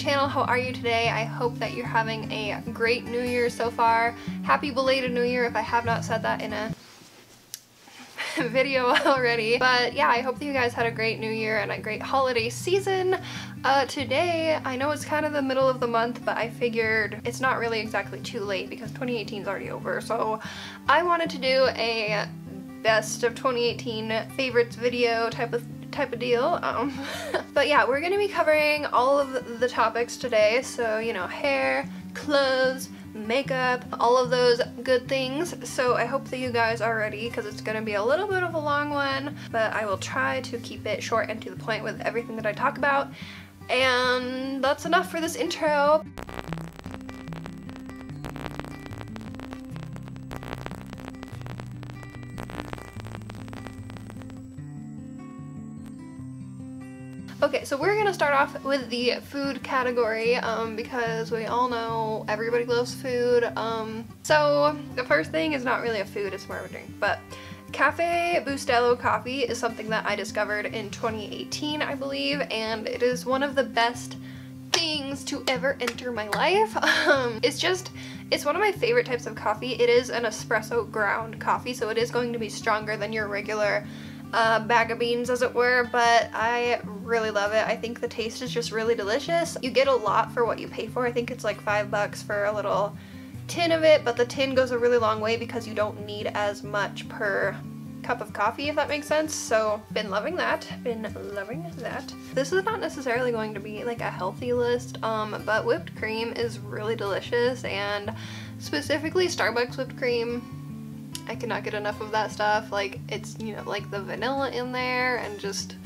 channel. How are you today? I hope that you're having a great new year so far. Happy belated new year if I have not said that in a video already. But yeah, I hope that you guys had a great new year and a great holiday season. Today, I know it's kind of the middle of the month, but I figured it's not really exactly too late because 2018 is already over. So I wanted to do a best of 2018 favorites video type of deal. But yeah, we're gonna be covering all of the topics today. So, you know, hair, clothes, makeup, all of those good things. So I hope that you guys are ready because it's gonna be a little bit of a long one, but I will try to keep it short and to the point with everything that I talk about. And that's enough for this intro. Okay, so we're gonna start off with the food category because we all know everybody loves food. So the first thing is not really a food, it's more of a drink, but Cafe Bustelo coffee is something that I discovered in 2018, I believe, and it is one of the best things to ever enter my life. It's one of my favorite types of coffee. It is an espresso ground coffee, so it is going to be stronger than your regular bag of beans, as it were, but I really love it. I think the taste is just really delicious. You get a lot for what you pay for. I think it's like $5 for a little tin of it, but the tin goes a really long way because you don't need as much per cup of coffee, if that makes sense. So been loving that. This is not necessarily going to be like a healthy list, but whipped cream is really delicious, and specifically Starbucks whipped cream, I cannot get enough of that stuff. Like, it's, you know, like the vanilla in there, and just,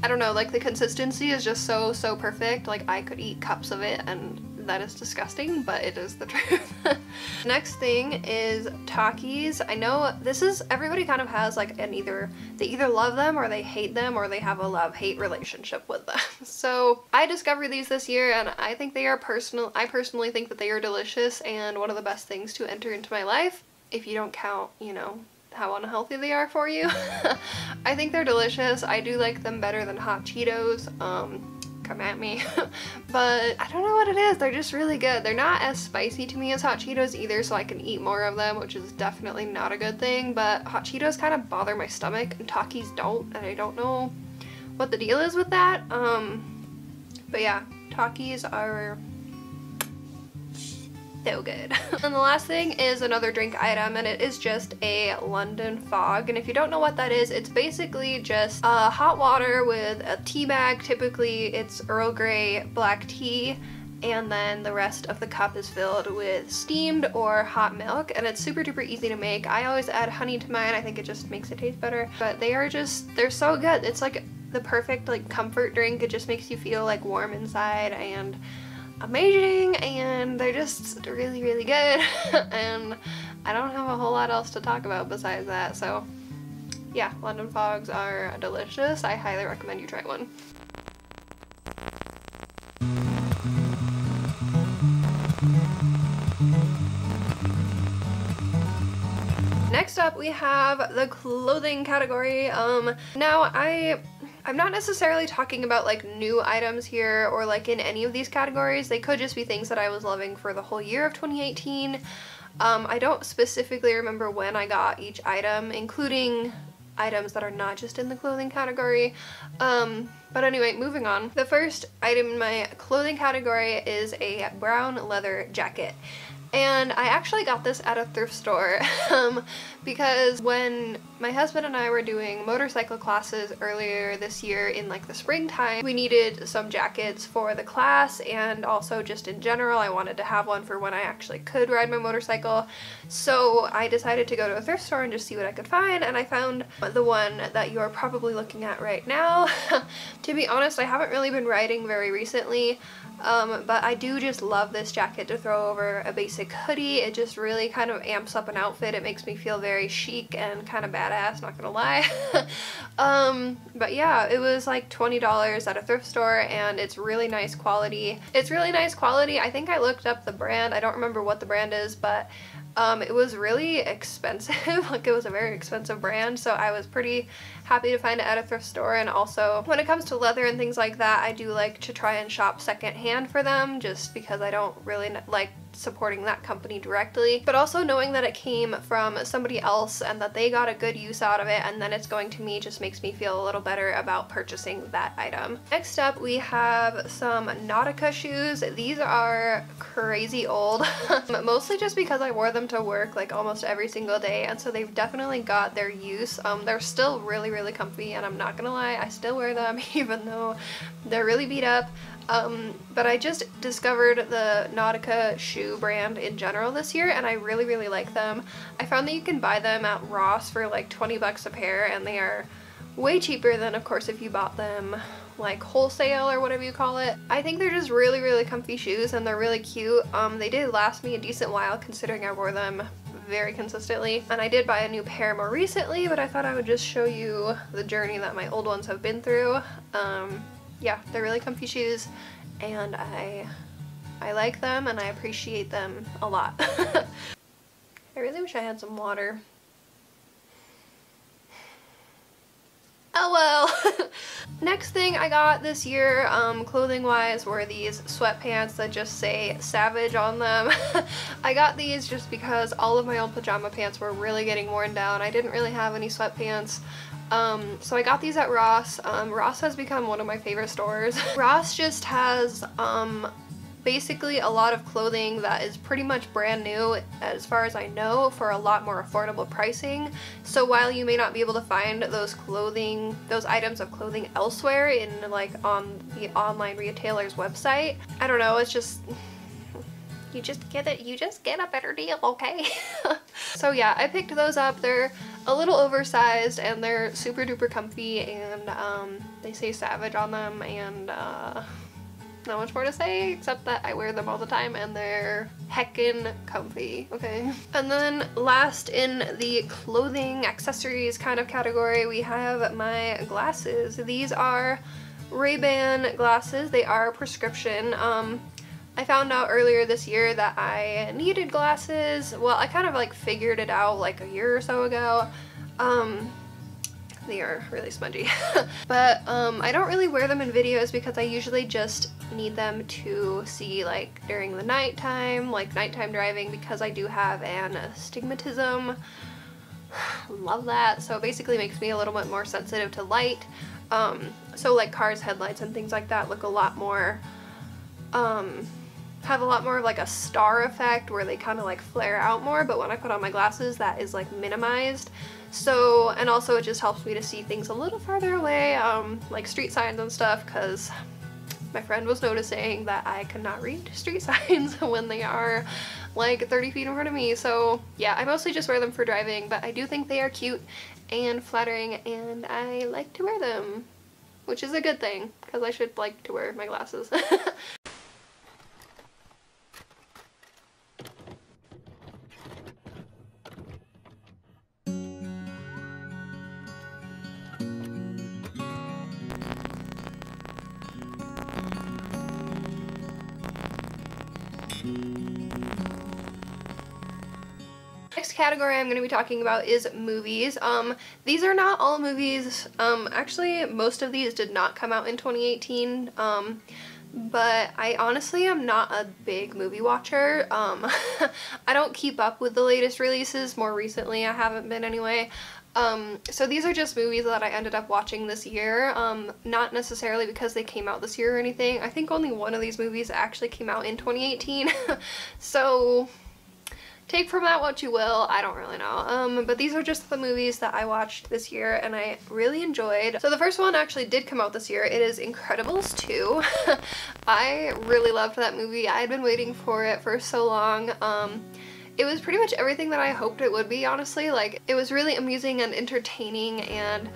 I don't know, like the consistency is just so perfect. Like, I could eat cups of it, and that is disgusting, but it is the truth. Next thing is Takis. I know this is, everybody kind of has like they either love them or they hate them, or they have a love-hate relationship with them. So I discovered these this year, and I think they are I personally think that they are delicious and one of the best things to enter into my life, if you don't count, you know, how unhealthy they are for you. I think they're delicious. I do like them better than hot Cheetos. Come at me. But I don't know what it is, they're just really good. They're not as spicy to me as hot Cheetos either, so I can eat more of them, which is definitely not a good thing, but hot Cheetos kind of bother my stomach and Takis don't, and I don't know what the deal is with that. But yeah, Takis are so good. And the last thing is another drink item, and it is just a London Fog. And if you don't know what that is, it's basically just hot water with a tea bag. Typically it's Earl Grey black tea, and then the rest of the cup is filled with steamed or hot milk, and it's super duper easy to make. I always add honey to mine. I think it just makes it taste better, but they're so good. It's like the perfect like comfort drink. It just makes you feel like warm inside and amazing, and they're just really good. And I don't have a whole lot else to talk about besides that. So yeah, London Fogs are delicious. I highly recommend you try one. Next up we have the clothing category. Now I'm not necessarily talking about like new items here or like in any of these categories. They could just be things that I was loving for the whole year of 2018. I don't specifically remember when I got each item, including items that are not just in the clothing category. But anyway, moving on. The first item in my clothing category is a brown leather jacket. And I actually got this at a thrift store because when my husband and I were doing motorcycle classes earlier this year in like the springtime, we needed some jackets for the class, and also just in general I wanted to have one for when I actually could ride my motorcycle. So I decided to go to a thrift store and just see what I could find, and I found the one that you're probably looking at right now. To be honest, I haven't really been riding very recently. But I do just love this jacket to throw over a basic hoodie. It just really kind of amps up an outfit. It makes me feel very chic and kind of badass, not gonna lie. But yeah, it was like $20 at a thrift store, and it's really nice quality. I think I looked up the brand. I don't remember what the brand is, but It was really expensive, like it was a very expensive brand, so I was pretty happy to find it at a thrift store. And also when it comes to leather and things like that, I do like to try and shop secondhand for them, just because I don't really like supporting that company directly, but also knowing that it came from somebody else and that they got a good use out of it and then it's going to me just makes me feel a little better about purchasing that item. Next up we have some Nautica shoes. These are crazy old, mostly just because I wore them to work like almost every single day, and so they've definitely got their use. They're still really comfy, and I'm not gonna lie, I still wear them even though they're really beat up. But I just discovered the Nautica shoe brand in general this year, and I really like them. I found that you can buy them at Ross for like 20 bucks a pair, and they are way cheaper than, of course, if you bought them like wholesale or whatever you call it. I think they're just really comfy shoes, and they're really cute. They did last me a decent while considering I wore them very consistently, and I did buy a new pair more recently, but I thought I would just show you the journey that my old ones have been through. Yeah, they're really comfy shoes, and I like them and I appreciate them a lot. I really wish I had some water. Oh well. Next thing I got this year, clothing wise, were these sweatpants that just say Savage on them. I got these just because all of my old pajama pants were really getting worn down. I didn't really have any sweatpants. So I got these at Ross. Ross has become one of my favorite stores. Ross just has basically a lot of clothing that is pretty much brand new, as far as I know, for a lot more affordable pricing. So while you may not be able to find those items of clothing elsewhere in like on the online retailer's website, I don't know, it's just, you just get a better deal, okay? So yeah, I picked those up. They're a little oversized and they're super duper comfy, and they say Savage on them, and not much more to say except that I wear them all the time and they're heckin' comfy, okay? And then last in the clothing accessories kind of category, we have my glasses. These are Ray-Ban glasses. They are prescription. I found out earlier this year that I needed glasses. Well, I kind of like figured it out like a year or so ago. They are really smudgy. But I don't really wear them in videos because I usually just need them to see like during the nighttime, like nighttime driving, because I do have an astigmatism. Love that. So it basically makes me a little bit more sensitive to light. So like cars' headlights and things like that look a lot more, have a lot more of like a star effect where they kind of like flare out more, but when I put on my glasses that is like minimized. So, and also it just helps me to see things a little farther away, like street signs and stuff, because my friend was noticing that I could not read street signs when they are like 30 feet in front of me. So yeah, I mostly just wear them for driving, but I do think they are cute and flattering, and I like to wear them, which is a good thing because I should like to wear my glasses. Next category I'm going to be talking about is movies. These are not all movies. Actually, most of these did not come out in 2018. But I honestly am not a big movie watcher. I don't keep up with the latest releases. More recently, I haven't been anyway. So these are just movies that I ended up watching this year, not necessarily because they came out this year or anything. I think only one of these movies actually came out in 2018, so take from that what you will, I don't really know. But these are just the movies that I watched this year and I really enjoyed. So the first one actually did come out this year. It is Incredibles 2. I really loved that movie. I had been waiting for it for so long. It was pretty much everything that I hoped it would be, honestly. Like, it was really amusing and entertaining, and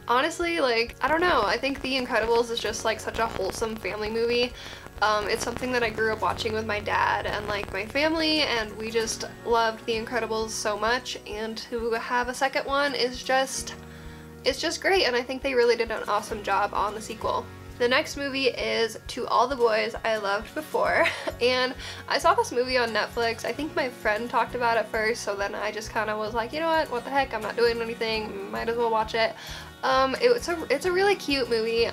honestly, like, I don't know, I think The Incredibles is just like such a wholesome family movie. It's something that I grew up watching with my dad and like my family, and we just loved The Incredibles so much, and to have a second one is just, it's just great, and I think they really did an awesome job on the sequel. The next movie is To All the Boys I Loved Before, and I saw this movie on Netflix. I think my friend talked about it first, so then I just kind of was like, you know what the heck, I'm not doing anything, might as well watch it. It's a really cute movie.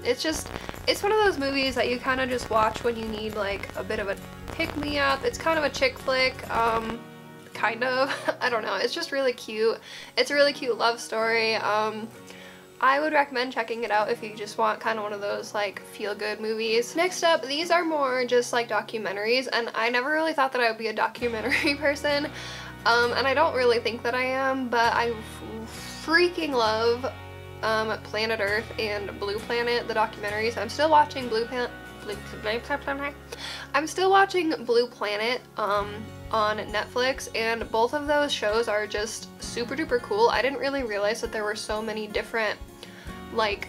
It's one of those movies that you kind of just watch when you need like a bit of a pick-me-up. It's kind of a chick flick, kind of. I don't know, it's just really cute. It's a really cute love story. I would recommend checking it out if you just want kind of one of those like feel-good movies. Next up, these are more just like documentaries, and I never really thought that I would be a documentary person, and I don't really think that I am, but I freaking love Planet Earth and Blue Planet, the documentaries. I'm still watching I'm still watching Blue Planet on Netflix, and both of those shows are just super duper cool. I didn't really realize that there were so many different like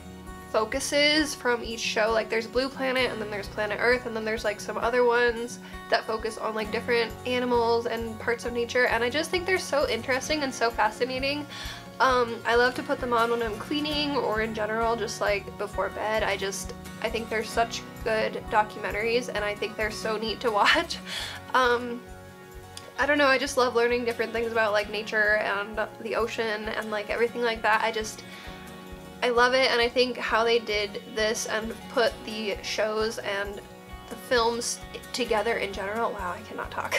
focuses from each show. Like there's Blue Planet, and then there's Planet Earth, and then there's like some other ones that focus on like different animals and parts of nature, and I just think they're so interesting and so fascinating. I love to put them on when I'm cleaning or in general, just like before bed. I think they're such good documentaries, and I think they're so neat to watch. I don't know, I just love learning different things about like nature and the ocean and like everything like that. I love it, and I think how they did this and put the shows and the films together in general, wow, I cannot talk.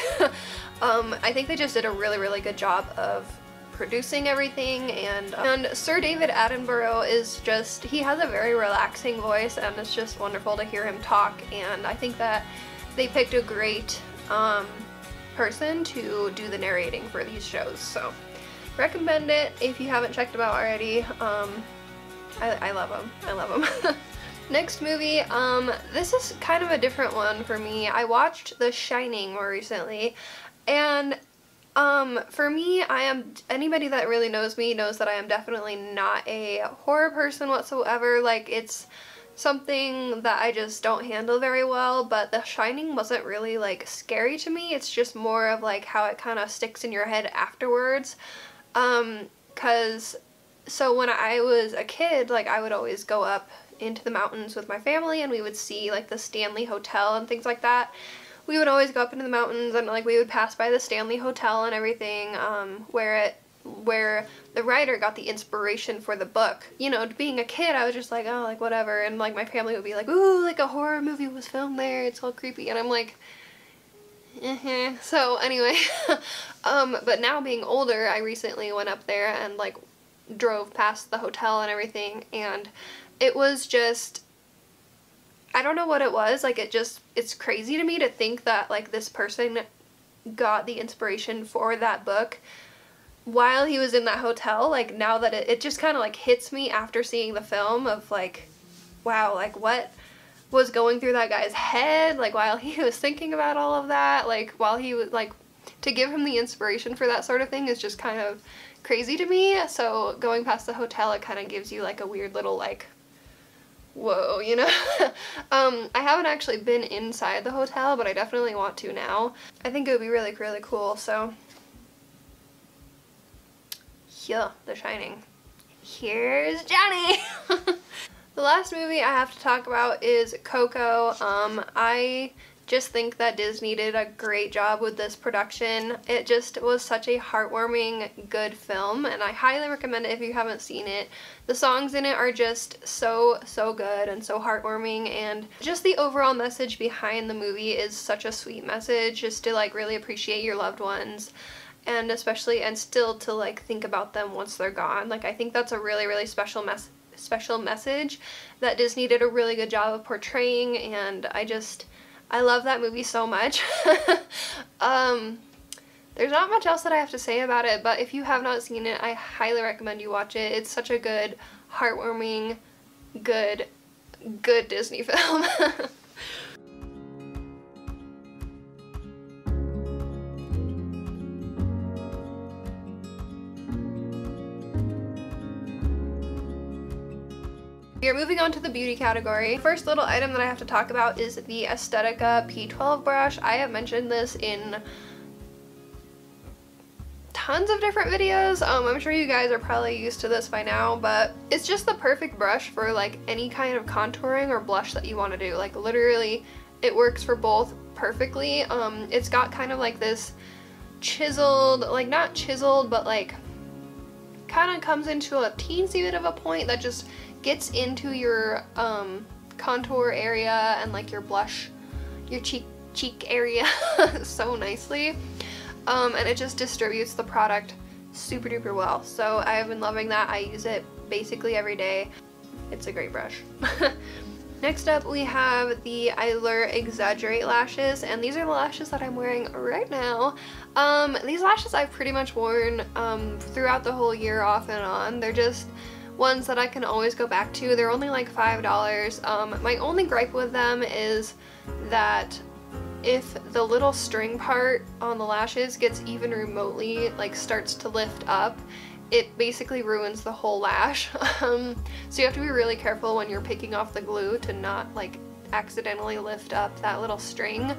I think they just did a really good job of producing everything, and Sir David Attenborough is just, he has a very relaxing voice, and it's just wonderful to hear him talk, and I think that they picked a great person to do the narrating for these shows, so recommend it if you haven't checked them out already. I love them. I love them. Next movie, this is kind of a different one for me. I watched The Shining more recently, and for me, anybody that really knows me knows that I am definitely not a horror person whatsoever. Like, it's something that I just don't handle very well, but The Shining wasn't really like scary to me. It's just more of like how it kind of sticks in your head afterwards. So when I was a kid, like I would always go up into the mountains with my family, and we would see like the Stanley Hotel and things like that. We would always go up into the mountains, and like we would pass by the Stanley Hotel and everything, where the writer got the inspiration for the book. You know, being a kid, I was just like, oh, like whatever, and like my family would be like, ooh, like a horror movie was filmed there, it's all creepy, and I'm like, So anyway, but now being older, I recently went up there and like drove past the hotel and everything, and it was just, I don't know what it was, like it's crazy to me to think that like this person got the inspiration for that book while he was in that hotel. Like now that it just kind of like hits me after seeing the film of like, wow, like what was going through that guy's head, like while he was thinking about all of that, like while he was like, to give him the inspiration for that sort of thing is just kind of crazy to me. So going past the hotel, it kind of gives you like a weird little like, whoa, you know? I haven't actually been inside the hotel, but I definitely want to now. I think it would be really cool, so yeah, The Shining. Here's Johnny! The last movie I have to talk about is Coco. I just think that Disney did a great job with this production. It just was such a heartwarming, good film, and I highly recommend it if you haven't seen it. The songs in it are just so good and so heartwarming, and just the overall message behind the movie is such a sweet message, just to like really appreciate your loved ones, and especially, and still to like think about them once they're gone. Like I think that's a really special message that Disney did a really good job of portraying, and I love that movie so much. There's not much else that I have to say about it, but if you have not seen it, I highly recommend you watch it. It's such a good, heartwarming, good Disney film. We are moving on to the beauty category. First little item that I have to talk about is the Aesthetica P12 brush. I have mentioned this in tons of different videos. I'm sure you guys are probably used to this by now, but it's just the perfect brush for like any kind of contouring or blush that you want to do. Like literally it works for both perfectly. It's got kind of like this chiseled, like not chiseled, but like kind of comes into a teensy bit of a point that just gets into your contour area and like your blush, your cheek area so nicely. And it just distributes the product super duper well. So I have been loving that. I use it basically every day. It's a great brush. Next up we have the Eyelure Exaggerate lashes, and these are the lashes that I'm wearing right now. These lashes I've pretty much worn throughout the whole year off and on. They're just ones that I can always go back to. They're only like $5. My only gripe with them is that if the little string part on the lashes gets even remotely like starts to lift up, it basically ruins the whole lash. So you have to be really careful when you're picking off the glue to not like accidentally lift up that little string,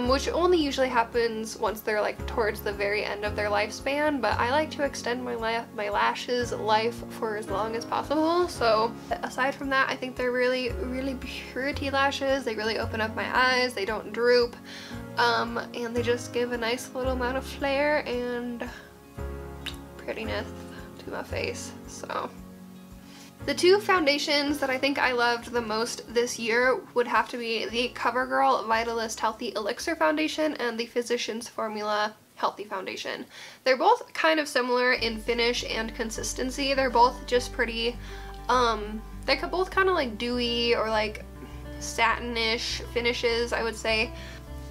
which only usually happens once they're like towards the very end of their lifespan, but I like to extend my lashes life for as long as possible. So aside from that, I think they're really pretty lashes. They really open up my eyes, they don't droop, and they just give a nice little amount of flair and prettiness to my face. So the two foundations that I think I loved the most this year would have to be the CoverGirl Vitalist Healthy Elixir Foundation and the Physicians Formula Healthy Foundation. They're both kind of similar in finish and consistency. They're both just pretty, they're both kind of like dewy or like satin-ish finishes, I would say.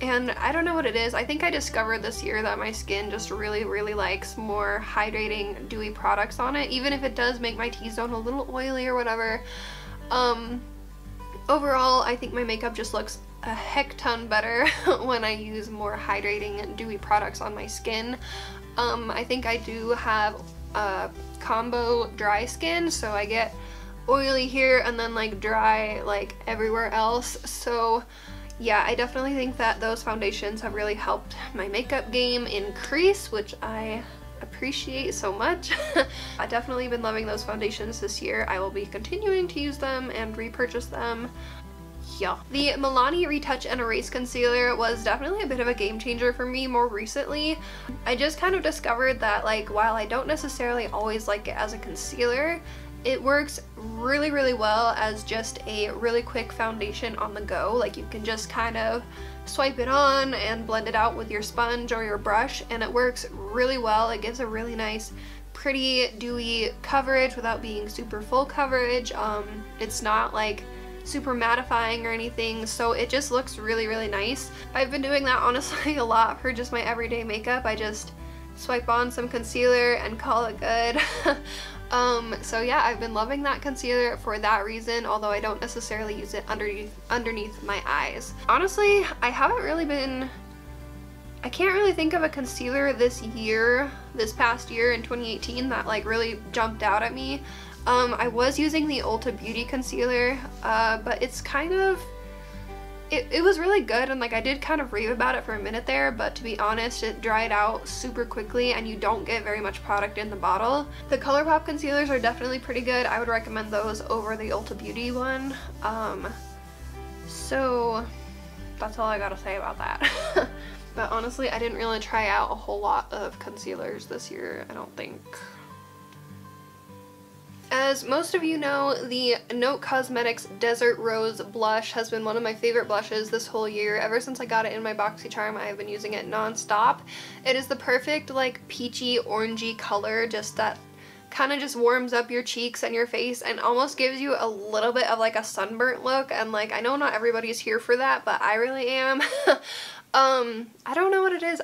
And I don't know what it is. I think I discovered this year that my skin just really likes more hydrating, dewy products on it, even if it does make my T-zone a little oily or whatever. Overall, I think my makeup just looks a heck ton better when I use more hydrating and dewy products on my skin. I think I do have a combo dry skin, so I get oily here and then like dry like everywhere else. So yeah, I definitely think that those foundations have really helped my makeup game increase, which I appreciate so much. I've definitely been loving those foundations this year. I will be continuing to use them and repurchase them. Yeah. The Milani Retouch and Erase Concealer was definitely a bit of a game changer for me more recently. I just kind of discovered that like while I don't necessarily always like it as a concealer, it works really well as just a really quick foundation on the go. Like you can just kind of swipe it on and blend it out with your sponge or your brush, and it works really well. It gives a really nice, pretty, dewy coverage without being super full coverage. It's not like super mattifying or anything, so it just looks really nice. I've been doing that honestly a lot for just my everyday makeup. I just swipe on some concealer and call it good. So yeah, I've been loving that concealer for that reason, although I don't necessarily use it underneath my eyes. Honestly, I can't really think of a concealer this past year in 2018 that like really jumped out at me. I was using the Ulta Beauty concealer, but it's kind of, it was really good, and like I did kind of rave about it for a minute there, but to be honest, it dried out super quickly and you don't get very much product in the bottle. The ColourPop concealers are definitely pretty good. I would recommend those over the Ulta Beauty one. So that's all I gotta say about that. But honestly, I didn't really try out a whole lot of concealers this year, I don't think. As most of you know, the Note Cosmetics Desert Rose blush has been one of my favorite blushes this whole year. Ever since I got it in my BoxyCharm, I have been using it non-stop. It is the perfect like peachy orangey color, just that kind of just warms up your cheeks and your face and almost gives you a little bit of like a sunburnt look, and like I know not everybody's here for that, but I really am. I don't know what it is,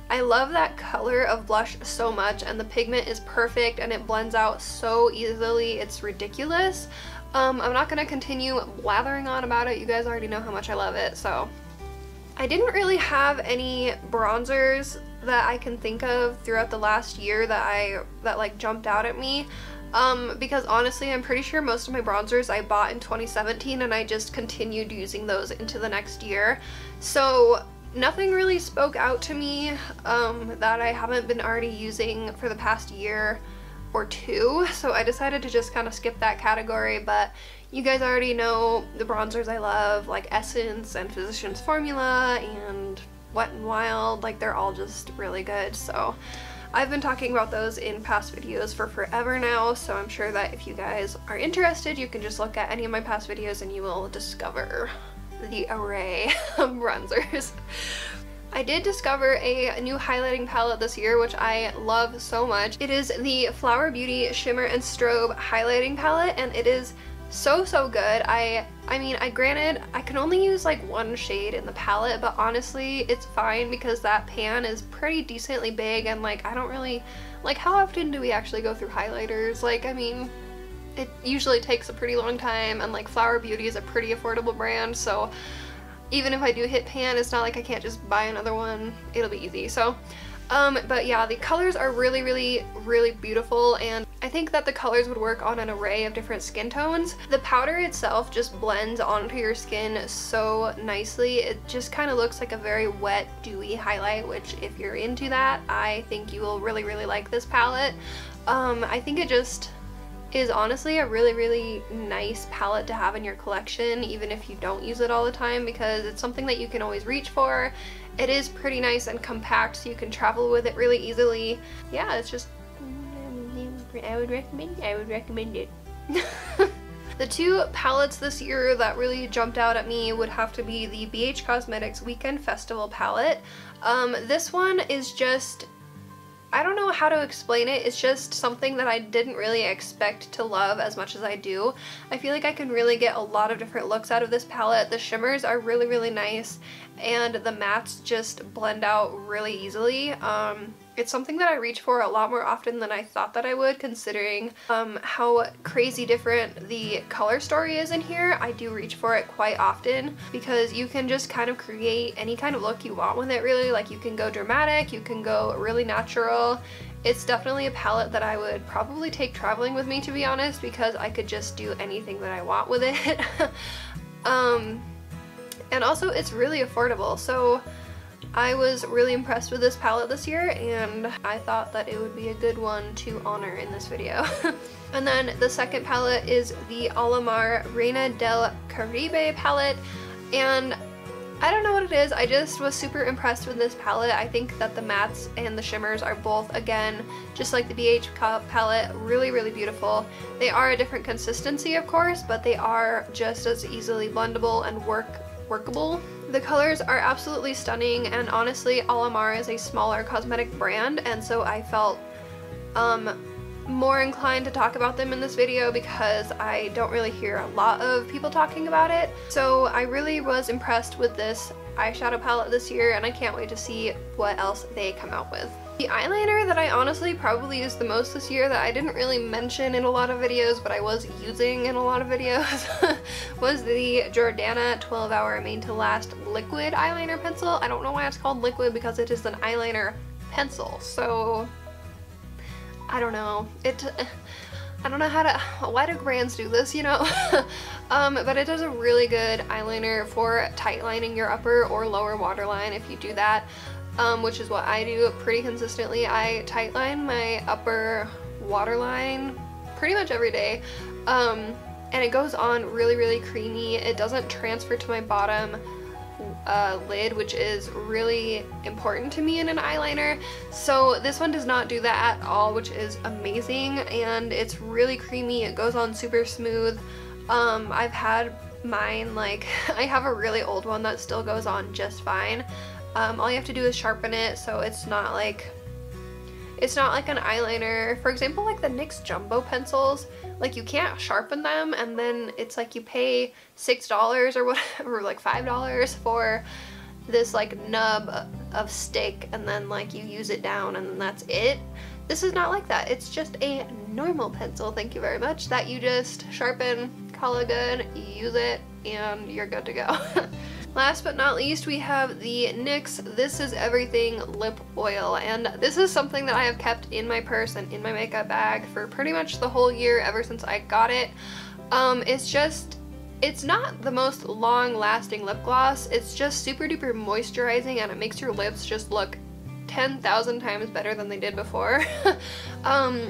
I love that color of blush so much, and the pigment is perfect and it blends out so easily, it's ridiculous. I'm not gonna continue blathering on about it, you guys already know how much I love it. So I didn't really have any bronzers that I can think of throughout the last year that like jumped out at me, because honestly I'm pretty sure most of my bronzers I bought in 2017 and I just continued using those into the next year. So nothing really spoke out to me that I haven't been already using for the past year or two, so I decided to just kind of skip that category. But you guys already know the bronzers I love, like Essence and Physicians Formula and Wet n Wild, like they're all just really good. So I've been talking about those in past videos for forever now, so I'm sure that if you guys are interested, you can just look at any of my past videos and you will discover the array of bronzers. I did discover a new highlighting palette this year, which I love so much. It is the Flower Beauty Shimmer and Strobe highlighting palette, and it is so good. I mean, granted, I can only use like one shade in the palette, but honestly, it's fine because that pan is pretty decently big, and like I don't really, like, how often do we actually go through highlighters? Like, I mean, it usually takes a pretty long time, and like Flower Beauty is a pretty affordable brand, so even if I do hit pan, it's not like I can't just buy another one. It'll be easy. So but yeah, the colors are really beautiful, and I think that the colors would work on an array of different skin tones. The powder itself just blends onto your skin so nicely. It just kind of looks like a very wet, dewy highlight, which if you're into that, I think you will really like this palette. I think it just is honestly a really nice palette to have in your collection, even if you don't use it all the time, because it's something that you can always reach for. It is pretty nice and compact, so you can travel with it really easily. Yeah, it's just, I would recommend it. The two palettes this year that really jumped out at me would have to be the BH Cosmetics Weekend Festival palette. This one is just, I don't know how to explain it. It's just something that I didn't really expect to love as much as I do. I feel like I can really get a lot of different looks out of this palette. The shimmers are really nice, and the mattes just blend out really easily. It's something that I reach for a lot more often than I thought that I would, considering how crazy different the color story is in here. I do reach for it quite often because you can just kind of create any kind of look you want with it, really. Like, you can go dramatic, you can go really natural. It's definitely a palette that I would probably take traveling with me, to be honest, because I could just do anything that I want with it. And also it's really affordable, so I was really impressed with this palette this year, and I thought that it would be a good one to honor in this video. And then the second palette is the Alamar Reina del Caribe palette, and I don't know what it is, I just was super impressed with this palette. I think that the mattes and the shimmers are both, again, just like the BH palette, really beautiful. They are a different consistency, of course, but they are just as easily blendable and workable. The colors are absolutely stunning, and honestly, Alamar is a smaller cosmetic brand, and so I felt more inclined to talk about them in this video because I don't really hear a lot of people talking about it. So I really was impressed with this eyeshadow palette this year, and I can't wait to see what else they come out with. The eyeliner that I honestly probably used the most this year that I didn't really mention in a lot of videos, but I was using in a lot of videos, was the Jordana 12 Hour Made to Last Liquid Eyeliner Pencil. I don't know why it's called liquid, because it is an eyeliner pencil, so I don't know. I don't know why do brands do this, you know? But it does a really good eyeliner for tightlining your upper or lower waterline if you do that. Which is what I do pretty consistently. I tightline my upper waterline pretty much every day, and it goes on really creamy. It doesn't transfer to my bottom lid, which is really important to me in an eyeliner. So this one does not do that at all, which is amazing, and it's really creamy. It goes on super smooth. I've had mine, like, I have a really old one that still goes on just fine. All you have to do is sharpen it, so it's not like an eyeliner. For example, like the NYX Jumbo pencils, like you can't sharpen them, and then it's like you pay $6 or whatever, like $5 for this like nub of stick, and then like you use it down and then that's it. This is not like that. It's just a normal pencil, thank you very much, that you just sharpen, call it good, use it, and you're good to go. Last but not least, we have the NYX This Is Everything Lip Oil, and this is something that I have kept in my purse and in my makeup bag for pretty much the whole year ever since I got it. It's just It's not the most long-lasting lip gloss. It's just super duper moisturizing, and it makes your lips just look 10,000 times better than they did before.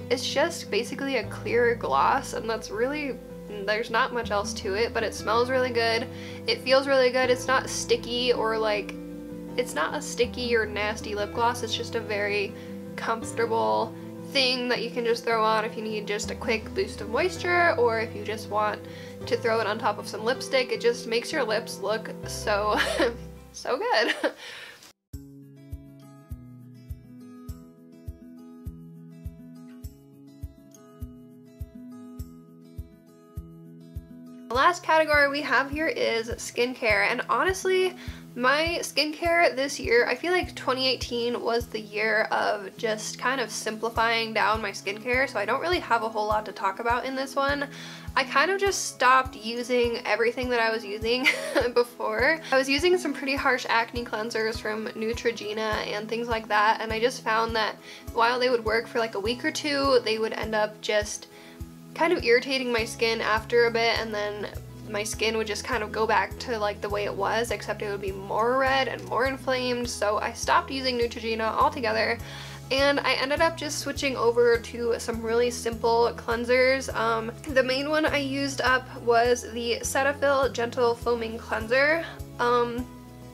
It's just basically a clear gloss, and that's really, there's not much else to it, but it smells really good. It feels really good. It's not sticky or like, it's not a sticky or nasty lip gloss. It's just a very comfortable thing that you can just throw on if you need just a quick boost of moisture, or if you just want to throw it on top of some lipstick. It just makes your lips look so so good. The last category we have here is skincare, and honestly, my skincare this year, I feel like 2018 was the year of just kind of simplifying down my skincare, so I don't really have a whole lot to talk about in this one. I kind of just stopped using everything that I was using before. I was using some pretty harsh acne cleansers from Neutrogena and things like that, and I just found that while they would work for like a week or two, they would end up just kind of irritating my skin after a bit, and then my skin would just kind of go back to like the way it was, except it would be more red and more inflamed. So I stopped using Neutrogena altogether, and I ended up just switching over to some really simple cleansers. The main one I used up was the Cetaphil Gentle Foaming Cleanser.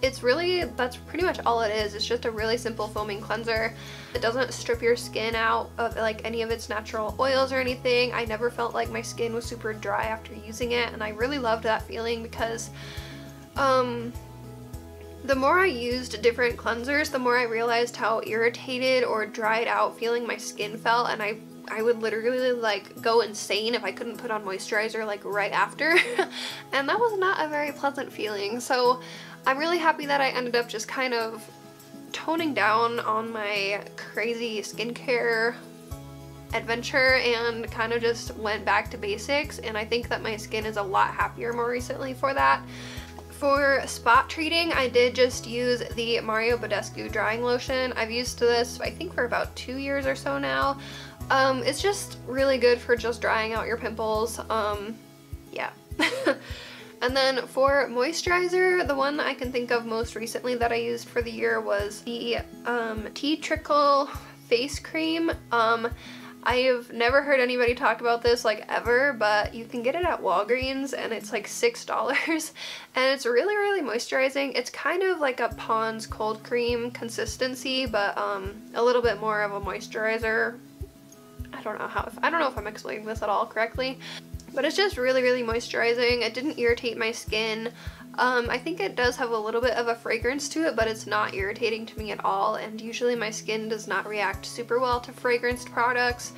It's really, that's pretty much all it is. It's just a really simple foaming cleanser. It doesn't strip your skin out of like any of its natural oils or anything. I never felt like my skin was super dry after using it, and I really loved that feeling because the more I used different cleansers, the more I realized how irritated or dried out feeling my skin felt, and I would literally like go insane if I couldn't put on moisturizer like right after. And that was not a very pleasant feeling. So I'm really happy that I ended up just kind of toning down on my crazy skincare adventure and kind of just went back to basics, and I think that my skin is a lot happier more recently for that. For spot treating, I did just use the Mario Badescu drying lotion. I've used this I think for about 2 years or so now. It's just really good for just drying out your pimples. Yeah. And then for moisturizer, the one that I can think of most recently that I used for the year was the Tea Trickle face cream. I've never heard anybody talk about this like ever, but you can get it at Walgreens and it's like $6, and it's really, really moisturizing. It's kind of like a Pond's cold cream consistency, but a little bit more of a moisturizer. I don't know if I'm explaining this at all correctly. But it's just really, really moisturizing. It didn't irritate my skin. I think it does have a little bit of a fragrance to it, but it's not irritating to me at all. And usually my skin does not react super well to fragranced products,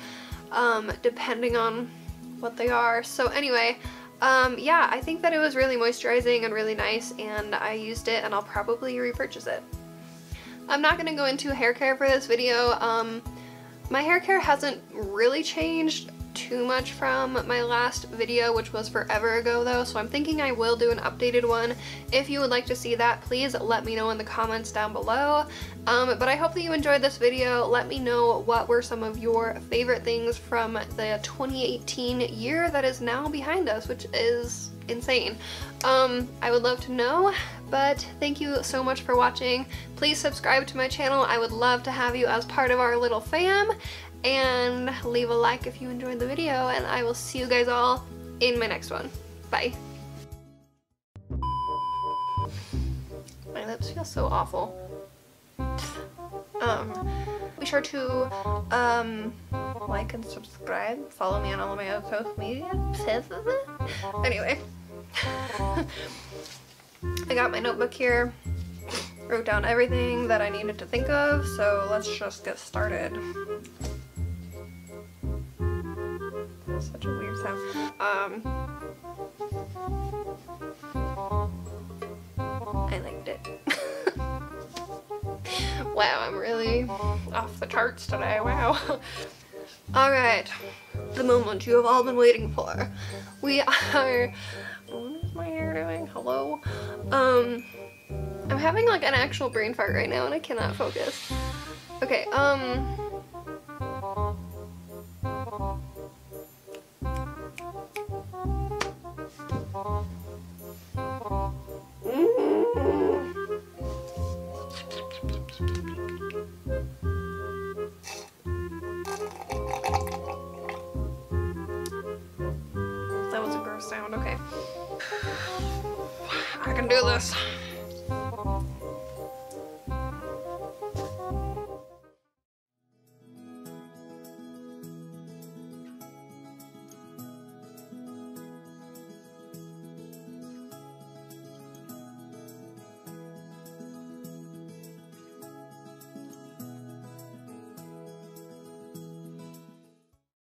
depending on what they are. So anyway, yeah, I think that it was really moisturizing and really nice, and I used it, and I'll probably repurchase it. I'm not going to go into hair care for this video. My hair care hasn't really changed too much from my last video, which was forever ago though, so I'm thinking I will do an updated one. If you would like to see that, please let me know in the comments down below. But I hope that you enjoyed this video. Let me know what were some of your favorite things from the 2018 year that is now behind us, which is insane. I would love to know, but thank you so much for watching. Please subscribe to my channel. I would love to have you as part of our little fam. And leave a like if you enjoyed the video, and I will see you guys all in my next one. Bye. My lips feel so awful. Be sure to like and subscribe. Follow me on all of my other social media. Anyway. I got my notebook here. Wrote down everything that I needed to think of, so let's just get started. Such a weird sound. I liked it. Wow, I'm really off the charts today. Wow. Alright, the moment you have all been waiting for. We are... What is my hair doing? Hello? I'm having like an actual brain fart right now and I cannot focus. Okay, can do this.